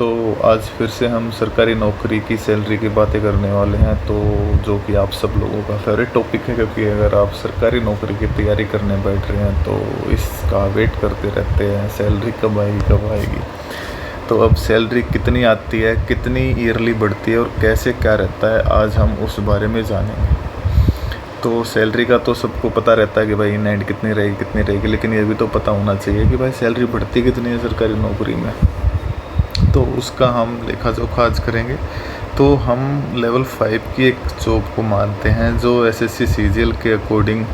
तो आज फिर से हम सरकारी नौकरी की सैलरी की बातें करने वाले हैं, तो जो कि आप सब लोगों का फेवरेट टॉपिक है, क्योंकि अगर आप सरकारी नौकरी की तैयारी करने बैठ रहे हैं तो इसका वेट करते रहते हैं सैलरी कब आएगी कब आएगी। तो अब सैलरी कितनी आती है, कितनी ईयरली बढ़ती है और कैसे क्या रहता है, आज हम उस बारे में जानेंगे। तो सैलरी का तो सबको पता रहता है कि भाई इन एंड कितनी रहेगी, लेकिन ये भी तो पता होना चाहिए कि भाई सैलरी बढ़ती कितनी है सरकारी नौकरी में। तो उसका हम लेखा जोखा आज करेंगे। तो हम लेवल 5 की एक जॉब को मानते हैं जो एसएससी सीजीएल के अकॉर्डिंग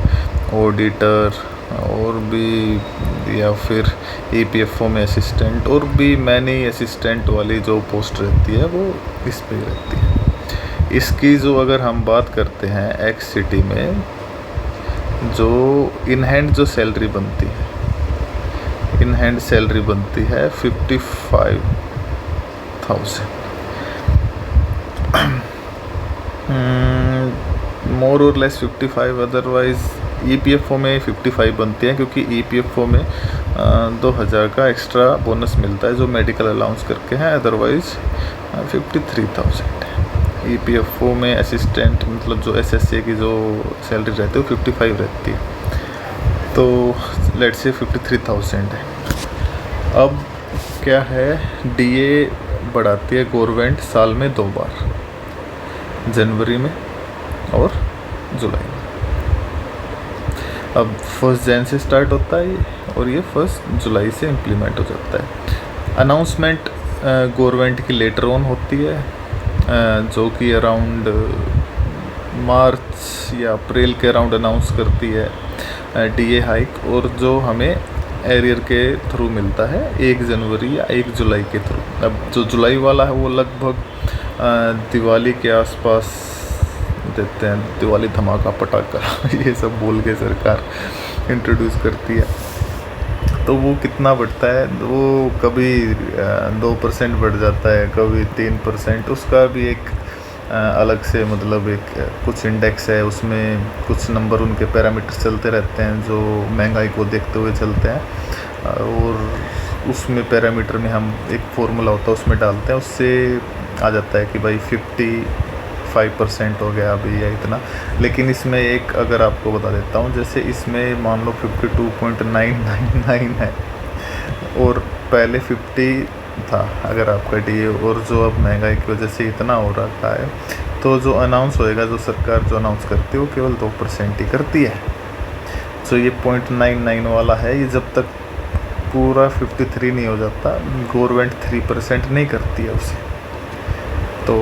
ऑडिटर और भी या फिर ईपीएफओ में असिस्टेंट और भी मैनी असिस्टेंट वाली जो पोस्ट रहती है वो इस पे रहती है। इसकी जो अगर हम बात करते हैं एक्स सिटी में जो इन हैंड जो सैलरी बनती है, इन हैंड सैलरी बनती है 55,000 मोर और लेस 55। अदरवाइज ईपीएफओ में 55 बनती है, क्योंकि ईपीएफओ में 2,000 का एक्स्ट्रा बोनस मिलता है जो मेडिकल अलाउंस करके है। अदरवाइज 53,000 है। ईपीएफओ में असिस्टेंट मतलब जो एसएससी की जो सैलरी रहती है वो 55 रहती है। तो लेट्स से 53,000 है। अब क्या है, डीए बढ़ाती है गवर्नमेंट साल में 2 बार, जनवरी में और जुलाई में। अब 1 जनवरी से स्टार्ट होता है ये और ये 1 जुलाई से इम्प्लीमेंट हो जाता है। अनाउंसमेंट गवर्नमेंट की लेटर ऑन होती है जो कि अराउंड मार्च या अप्रैल के अराउंड अनाउंस करती है डीए हाइक, और जो हमें एरियर के थ्रू मिलता है 1 जनवरी या 1 जुलाई के थ्रू। अब जो जुलाई वाला है वो लगभग दिवाली के आसपास देते हैं, दिवाली धमाका पटाखा ये सब बोल के सरकार इंट्रोड्यूस करती है। तो वो कितना बढ़ता है, वो कभी 2% बढ़ जाता है, कभी 3%। उसका भी एक अलग से मतलब एक कुछ इंडेक्स है, उसमें कुछ नंबर उनके पैरामीटर चलते रहते हैं जो महंगाई को देखते हुए चलते हैं, और उसमें पैरामीटर में हम एक फॉर्मूला होता है उसमें डालते हैं, उससे आ जाता है कि भाई 55% हो गया अभी या इतना। लेकिन इसमें एक अगर आपको बता देता हूँ, जैसे इसमें मान लो 52.999 है और पहले 50 था अगर आपका डीए, और जो अब महंगाई की वजह से इतना हो रखा है, तो जो अनाउंस होएगा, जो सरकार जो अनाउंस करती है वो केवल 2% ही करती है। जो ये 0.99 वाला है, ये जब तक पूरा 53 नहीं हो जाता गवर्नमेंट 3% नहीं करती है उसे। तो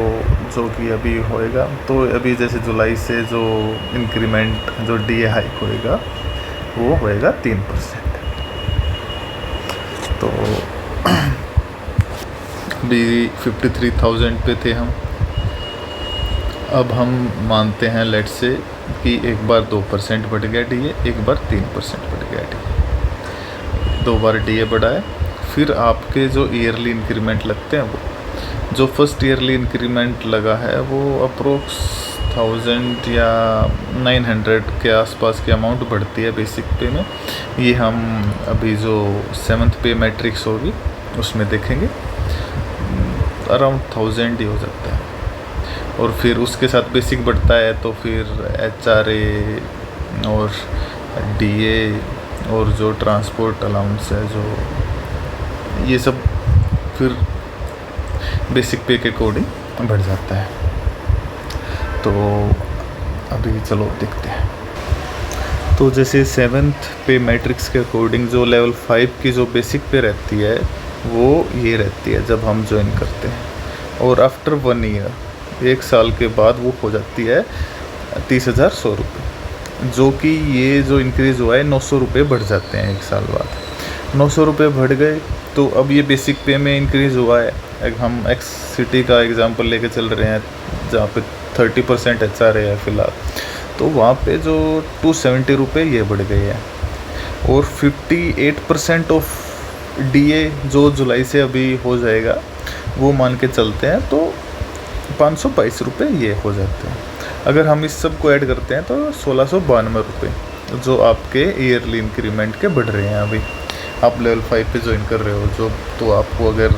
जो कि अभी होएगा, तो अभी जैसे जुलाई से जो इंक्रीमेंट जो डीए हाइक होएगा वो होएगा 3%। तो अभी 53,000 पे थे हम। अब हम मानते हैं लेट से कि एक बार 2% बढ़ गया डीए, एक बार 3% बढ़ गया डीए, 2 बार डीए बढ़ा है। फिर आपके जो ईयरली इंक्रीमेंट लगते हैं, वो जो फर्स्ट ईयरली इंक्रीमेंट लगा है वो अप्रोक्स 1000 या 900 के आसपास की अमाउंट बढ़ती है बेसिक पे में। ये हम अभी जो 7th पे मैट्रिक्स होगी उसमें देखेंगे, अराउंड 1000 ही हो सकता है। और फिर उसके साथ बेसिक बढ़ता है तो फिर एचआरए और डीए और जो ट्रांसपोर्ट अलाउंस है, जो ये सब फिर बेसिक पे के अकॉर्डिंग बढ़ जाता है। तो अभी चलो देखते हैं। तो जैसे 7th पे मैट्रिक्स के अकॉर्डिंग जो लेवल 5 की जो बेसिक पे रहती है वो ये रहती है जब हम ज्वाइन करते हैं, और आफ्टर 1 ईयर, 1 साल के बाद वो हो जाती है 30,100 रुपये, जो कि ये जो इंक्रीज़ हुआ है 900 रुपये बढ़ जाते हैं 1 साल बाद। 900 रुपये बढ़ गए तो अब ये बेसिक पे में इंक्रीज़ हुआ है। हम एक्स सिटी का एग्जांपल लेके चल रहे हैं जहाँ पे 30% एचआरए है फ़िलहाल, तो वहाँ पे जो 270 रुपये ये बढ़ गए हैं, और 58% ऑफ डीए जो जुलाई से अभी हो जाएगा वो मान के चलते हैं, तो 522 रुपये ये हो जाते हैं। अगर हम इस सब को ऐड करते हैं तो 1692 रुपये जो आपके ईयरली इंक्रीमेंट के बढ़ रहे हैं। अभी आप लेवल 5 पे ज्वाइन कर रहे हो जो, तो आपको अगर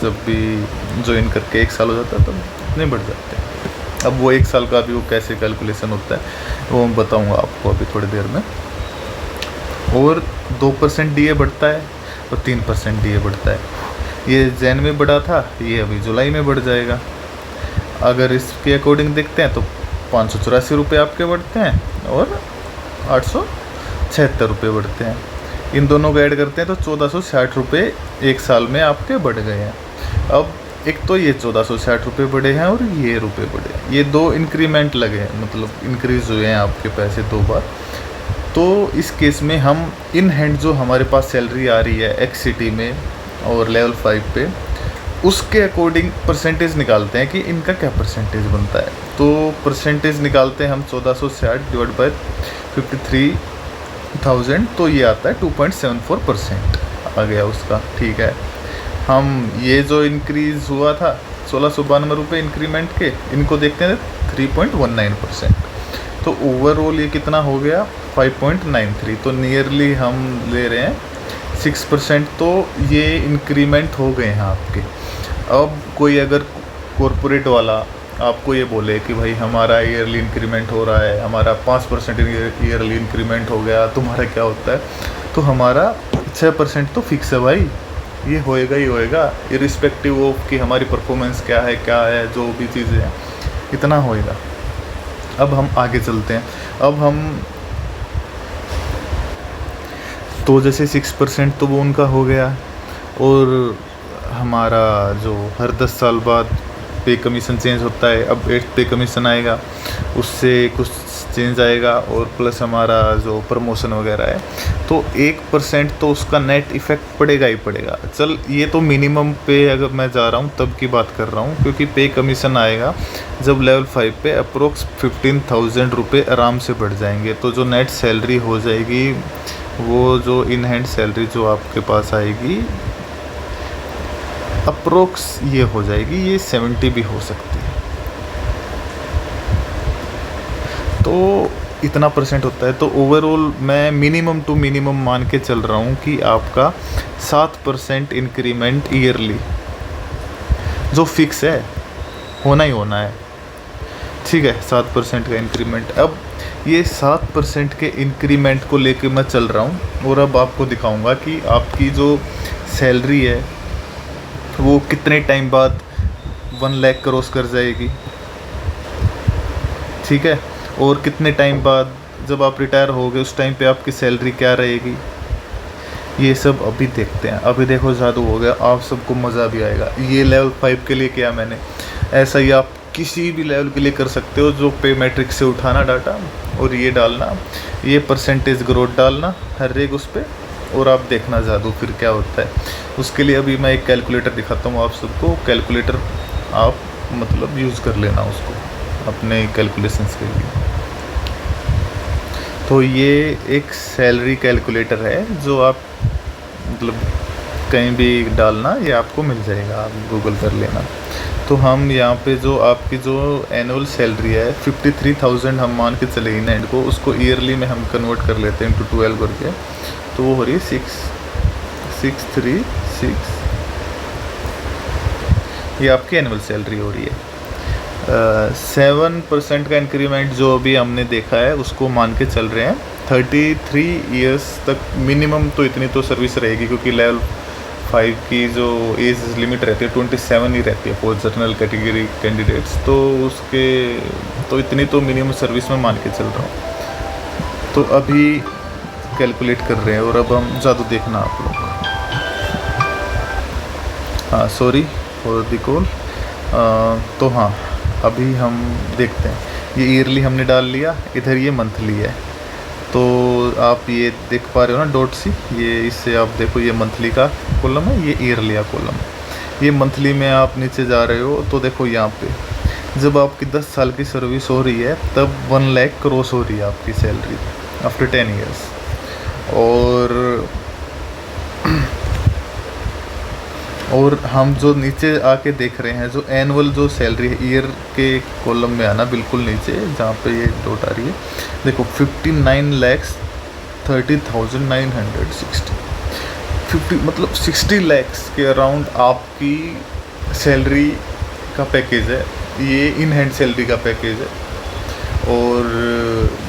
जब भी ज्वाइन करके 1 साल हो जाता है तब इतने बढ़ जाते हैं। अब वो 1 साल का भी वो कैसे कैलकुलेशन होता है वो मैं बताऊंगा आपको अभी थोड़ी देर में। और 2% DA बढ़ता है और 3% DA बढ़ता है। ये जैन में बढ़ा था, ये अभी जुलाई में बढ़ जाएगा। अगर इसके अकॉर्डिंग देखते हैं तो 584 रुपये आपके बढ़ते हैं और 876 रुपये बढ़ते हैं। इन दोनों को ऐड करते हैं तो 1460 रुपये 1 साल में आपके बढ़ गए हैं। अब एक तो ये 1460 रुपये बढ़े हैं और ये रुपये बढ़े हैं, ये 2 इंक्रीमेंट लगे हैं, मतलब इंक्रीज़ हुए हैं आपके पैसे 2 बार। तो इस केस में हम इन हैंड जो हमारे पास सैलरी आ रही है XCT में और लेवल 5 पे, उसके अकॉर्डिंग परसेंटेज निकालते हैं कि इनका क्या परसेंटेज बनता है। तो परसेंटेज निकालते हैं हम 1460 डिवाइड बाय 53,000, तो ये आता है 2.74% आ गया उसका। ठीक है, हम ये जो इंक्रीज़ हुआ था 1692 रुपये इंक्रीमेंट के, इनको देखते हैं 3.19%। तो ओवरऑल ये कितना हो गया 5.93, तो नियरली हम ले रहे हैं 6%। तो ये इंक्रीमेंट हो गए हैं आपके। अब कोई अगर कॉरपोरेट वाला आपको ये बोले कि भाई हमारा ईयरली इंक्रीमेंट हो रहा है, हमारा 5% ईयरली इंक्रीमेंट हो गया, तुम्हारा क्या होता है, तो हमारा 6% तो फिक्स है भाई, ये होएगा ही होएगा, इरिस्पेक्टिव ऑफ कि हमारी परफॉर्मेंस क्या है जो भी चीज़ें हैं, इतना होएगा। अब हम आगे चलते हैं। अब हम तो जैसे 6% तो वो उनका हो गया, और हमारा जो हर 10 साल बाद पे कमीशन चेंज होता है, अब 8th पे कमीशन आएगा, उससे कुछ चेंज आएगा, और प्लस हमारा जो प्रमोशन वगैरह है, तो 1% तो उसका नेट इफ़ेक्ट पड़ेगा ही पड़ेगा। चल ये तो मिनिमम पे अगर मैं जा रहा हूँ तब की बात कर रहा हूँ, क्योंकि पे कमीशन आएगा जब लेवल 5 पे अप्रोक्स 15,000 रुपये आराम से बढ़ जाएंगे। तो जो नेट सैलरी हो जाएगी, वो जो इन हैंड सैलरी जो आपके पास आएगी अप्रोक्स ये हो जाएगी, ये 70 भी हो सकती है। तो इतना परसेंट होता है। तो ओवरऑल मैं मिनिमम टू मिनिमम मान के चल रहा हूँ कि आपका 7% इंक्रीमेंट ईयरली जो फिक्स है होना ही होना है। ठीक है, 7% का इंक्रीमेंट। अब ये 7% के इंक्रीमेंट को लेके मैं चल रहा हूँ, और अब आपको दिखाऊंगा कि आपकी जो सैलरी है वो कितने टाइम बाद 1 लाख क्रॉस कर जाएगी। ठीक है, और कितने टाइम बाद जब आप रिटायर होगे उस टाइम पे आपकी सैलरी क्या रहेगी, ये सब अभी देखते हैं। अभी देखो जादू हो गया, आप सबको मज़ा भी आएगा। ये लेवल 5 के लिए किया मैंने, ऐसा ही आप किसी भी लेवल के लिए कर सकते हो। जो पे मैट्रिक्स से उठाना डाटा और ये डालना, ये परसेंटेज ग्रोथ डालना हर एक उस पर, और आप देखना जादू फिर क्या होता है। उसके लिए अभी मैं एक कैलकुलेटर दिखाता हूँ आप सबको। कैलकुलेटर आप मतलब यूज़ कर लेना उसको अपने कैलकुलेशंस के लिए। तो ये एक सैलरी कैलकुलेटर है जो आप मतलब कहीं भी डालना, ये आपको मिल जाएगा, आप गूगल कर लेना। तो हम यहाँ पे जो आपकी जो एनुअल सैलरी है 53,000 हम मान के चले इन एंड को, उसको ईयरली में हम कन्वर्ट कर लेते हैं into 12 करके, तो वो हो रही है 6,636। ये आपकी एनुअल सैलरी हो रही है। 7% का इंक्रीमेंट जो अभी हमने देखा है उसको मान के चल रहे हैं 33 ईयर्स तक मिनिमम, तो इतनी तो सर्विस रहेगी, क्योंकि लेवल 5 की जो एज लिमिट रहती है 27 ही रहती है फॉर जनरल कैटेगरी कैंडिडेट्स। तो उसके तो इतनी तो मिनिमम सर्विस में मान के चल रहा हूँ। तो अभी कैलकुलेट कर रहे हैं, और अब हम जादू देखना आप लोग। हाँ, सॉरी फॉर द कॉल। तो हाँ, अभी हम देखते हैं। ये ईयरली हमने डाल लिया, इधर ये मंथली है। तो आप ये देख पा रहे हो ना डॉट सी, ये इससे आप देखो ये मंथली का कॉलम है, ये ईयरली का कॉलम है। ये मंथली में आप नीचे जा रहे हो तो देखो यहाँ पे जब आपकी 10 साल की सर्विस हो रही है तब 1 लाख क्रॉस हो रही है आपकी सैलरी आफ्टर 10 ईयर्स। और हम जो नीचे आके देख रहे हैं जो एनुअल जो सैलरी है ईयर के कॉलम में आना बिल्कुल नीचे जहाँ पे ये डॉट आ रही है, देखो 59,30,960 50 मतलब 60 लैक्स के अराउंड आपकी सैलरी का पैकेज है। ये इन हैंड सैलरी का पैकेज है, और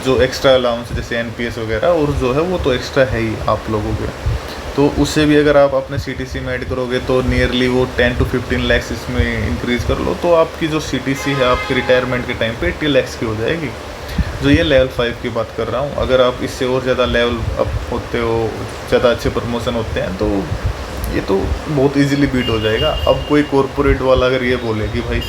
जो एक्स्ट्रा अलाउंस जैसे एनपीएस वगैरह और जो है वो तो एक्स्ट्रा है ही आप लोगों के। तो उससे भी अगर आप अपने सीटीसी में ऐड करोगे तो नियरली वो 10 to 15 लैक्स इसमें इंक्रीज़ कर लो, तो आपकी जो सीटीसी है आपके रिटायरमेंट के टाइम पे 80 लैक्स की हो जाएगी। जो ये लेवल 5 की बात कर रहा हूँ, अगर आप इससे और ज़्यादा लेवल अप होते हो, ज़्यादा अच्छे प्रमोशन होते हैं, तो ये तो बहुत इजीली बीट हो जाएगा। अब कोई कॉरपोरेट वाला अगर ये बोले कि भाई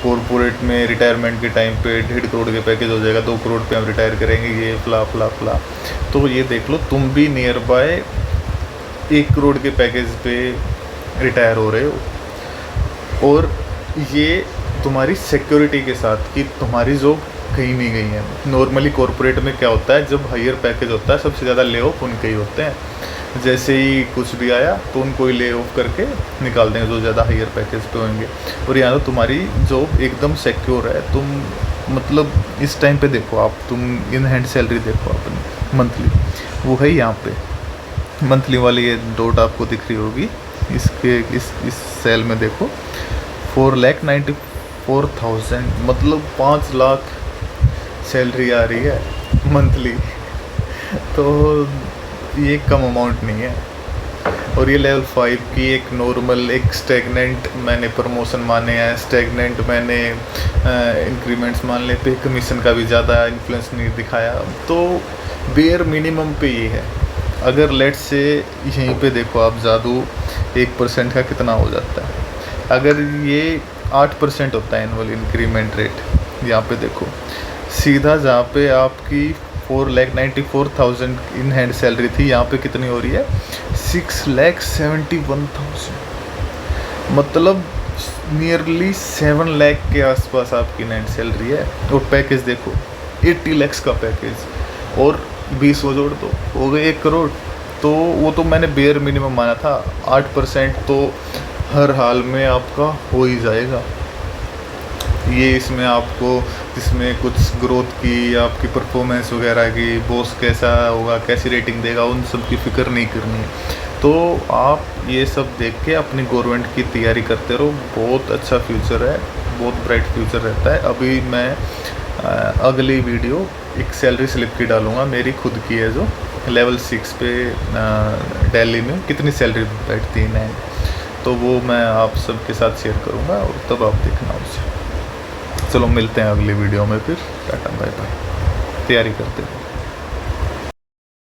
कॉरपोरेट में रिटायरमेंट के टाइम पे 1.5 करोड़ के पैकेज हो जाएगा, 2 करोड़ पे हम रिटायर करेंगे, ये फ्ला फ्ला फ्ला, तो ये देख लो तुम भी नियर बाय 1 करोड़ के पैकेज पे रिटायर हो रहे हो, और ये तुम्हारी सिक्योरिटी के साथ कि तुम्हारी जॉब कहीं नहीं गई है। नॉर्मली कॉरपोरेट में क्या होता है, जब हायर पैकेज होता है सबसे ज़्यादा ले ऑफ उनके ही होते हैं। जैसे ही कुछ भी आया तो उनको ही ले ऑफ करके निकाल देंगे जो ज़्यादा हायर पैकेज पे होंगे। और यहाँ तो तुम्हारी जॉब एकदम सिक्योर है। तुम मतलब इस टाइम पे देखो आप, तुम इन हैंड सैलरी देखो अपनी मंथली, वो है यहाँ पे मंथली वाली ये डॉट आपको दिख रही होगी, इसके इस सेल में देखो 4,94,000 मतलब 5 लाख सैलरी आ रही है मंथली। तो ये कम अमाउंट नहीं है। और ये लेवल 5 की एक नॉर्मल एक स्टैगनेंट मैंने प्रमोशन माने हैं, स्टैगनेंट मैंने इंक्रीमेंट्स मान ले, पे कमीशन का भी ज़्यादा इन्फ्लुएंस नहीं दिखाया, तो बेयर मिनिमम पे ये है। अगर लेट से यहीं पे देखो आप जादू 1% का कितना हो जाता है, अगर ये 8% होता है एनुअल इंक्रीमेंट रेट, यहाँ पे देखो सीधा जहाँ पे आपकी 4,94,000 इन हैंड सैलरी थी, यहाँ पे कितनी हो रही है 6,71,000, मतलब नियरली 7 लाख के आसपास आपकी इन हैंड सैलरी है। और पैकेज देखो 80 लैक्स का पैकेज, और 20 वो जोड़ दो हो गए 1 करोड़। तो वो तो मैंने बेयर मिनिमम माना था, 8% तो हर हाल में आपका हो ही जाएगा। ये इसमें आपको जिसमें कुछ ग्रोथ की, आपकी परफॉर्मेंस वगैरह की, बॉस कैसा होगा, कैसी रेटिंग देगा, उन सब की फ़िक्र नहीं करनी है। तो आप ये सब देख के अपनी गवर्नमेंट की तैयारी करते रहो, बहुत अच्छा फ्यूचर है, बहुत ब्राइट फ्यूचर रहता है। अभी मैं अगली वीडियो एक सैलरी स्लिप की डालूँगा, मेरी खुद की है, जो लेवल 6 पे दिल्ली में कितनी सैलरी बैठती है, तो वो मैं आप सबके साथ शेयर करूँगा, और तब आप देखना उसे। चलो मिलते हैं अगली वीडियो में फिर, टाटा बाय बाय, तैयारी करते हैं।